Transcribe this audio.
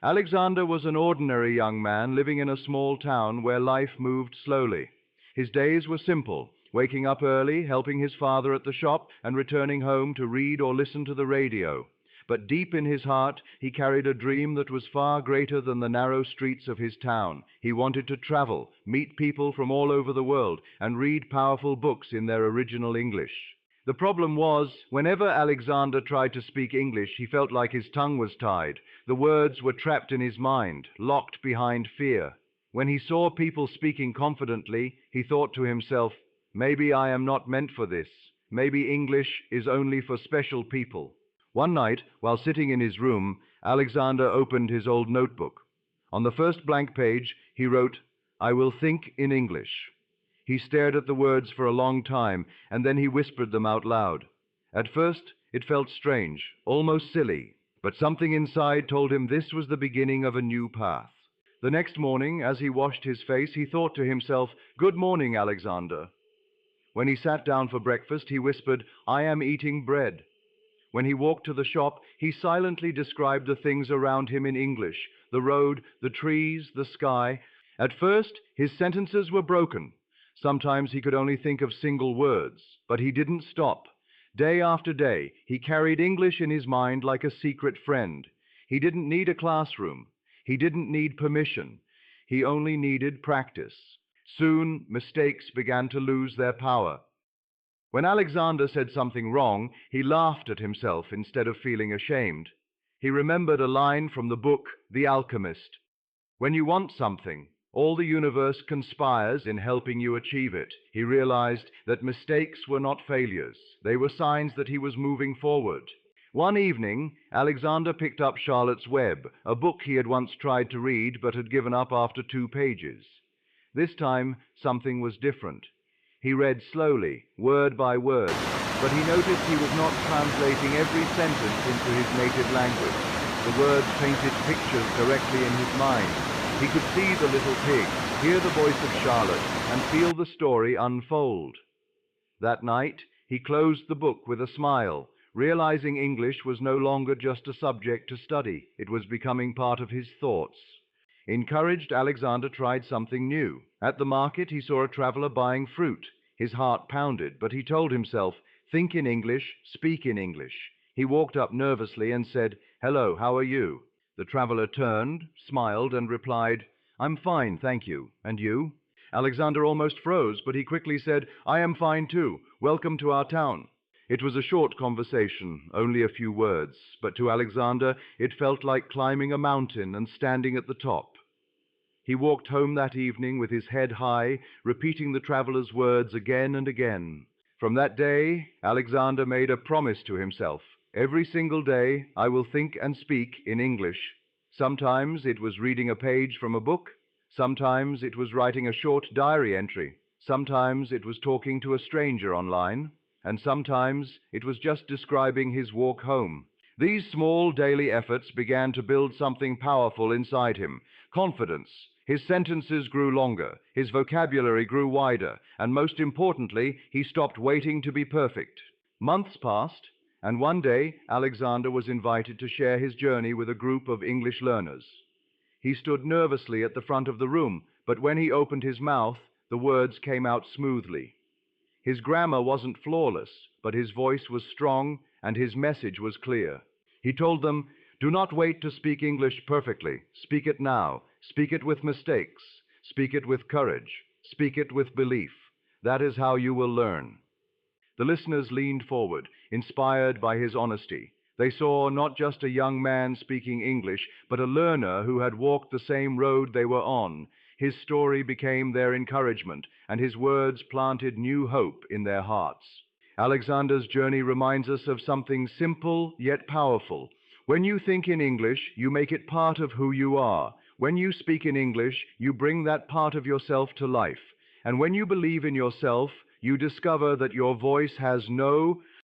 Alexander was an ordinary young man living in a small town where life moved slowly. His days were simple, waking up early, helping his father at the shop, and returning home to read or listen to the radio. But deep in his heart, he carried a dream that was far greater than the narrow streets of his town. He wanted to travel, meet people from all over the world, and read powerful books in their original English. The problem was, whenever Alexander tried to speak English, he felt like his tongue was tied. The words were trapped in his mind, locked behind fear. When he saw people speaking confidently, he thought to himself, maybe I am not meant for this. Maybe English is only for special people. One night, while sitting in his room, Alexander opened his old notebook. On the first blank page, he wrote, "I will think in English." He stared at the words for a long time, and then he whispered them out loud. At first, it felt strange, almost silly, but something inside told him this was the beginning of a new path. The next morning, as he washed his face, he thought to himself, "Good morning, Alexander." When he sat down for breakfast, he whispered, "I am eating bread." When he walked to the shop, he silently described the things around him in English, the road, the trees, the sky. At first, his sentences were broken. Sometimes he could only think of single words, but he didn't stop. Day after day, he carried English in his mind like a secret friend. He didn't need a classroom. He didn't need permission. He only needed practice. Soon, mistakes began to lose their power. When Alexander said something wrong, he laughed at himself instead of feeling ashamed. He remembered a line from the book The Alchemist. When you want something, all the universe conspires in helping you achieve it. He realized that mistakes were not failures. They were signs that he was moving forward. One evening, Alexander picked up Charlotte's Web, a book he had once tried to read but had given up after 2 pages. This time, something was different. He read slowly, word by word, but he noticed he was not translating every sentence into his native language. The words painted pictures directly in his mind. He could see the little pig, hear the voice of Charlotte, and feel the story unfold. That night, he closed the book with a smile, realizing English was no longer just a subject to study. It was becoming part of his thoughts. Encouraged, Alexander tried something new. At the market, he saw a traveler buying fruit. His heart pounded, but he told himself, "Think in English, speak in English." He walked up nervously and said, "Hello, how are you?" The traveler turned, smiled, and replied, "I'm fine, thank you. And you?" Alexander almost froze, but he quickly said, "I am fine too. Welcome to our town." It was a short conversation, only a few words, but to Alexander it felt like climbing a mountain and standing at the top. He walked home that evening with his head high, repeating the traveler's words again and again. From that day, Alexander made a promise to himself. Every single day, I will think and speak in English. Sometimes it was reading a page from a book. Sometimes it was writing a short diary entry. Sometimes it was talking to a stranger online. And sometimes it was just describing his walk home. These small daily efforts began to build something powerful inside him, confidence. His sentences grew longer, his vocabulary grew wider, and most importantly, he stopped waiting to be perfect. Months passed, and one day Alexander was invited to share his journey with a group of English learners. He stood nervously at the front of the room, but when he opened his mouth, the words came out smoothly. His grammar wasn't flawless, but his voice was strong and his message was clear. He told them, "Do not wait to speak English perfectly. Speak it now. Speak it with mistakes. Speak it with courage. Speak it with belief. That is how you will learn." The listeners leaned forward, inspired by his honesty. They saw not just a young man speaking English, but a learner who had walked the same road they were on. His story became their encouragement, and his words planted new hope in their hearts. Alexander's journey reminds us of something simple yet powerful. When you think in English, you make it part of who you are. When you speak in English, you bring that part of yourself to life. And when you believe in yourself, you discover that your voice has no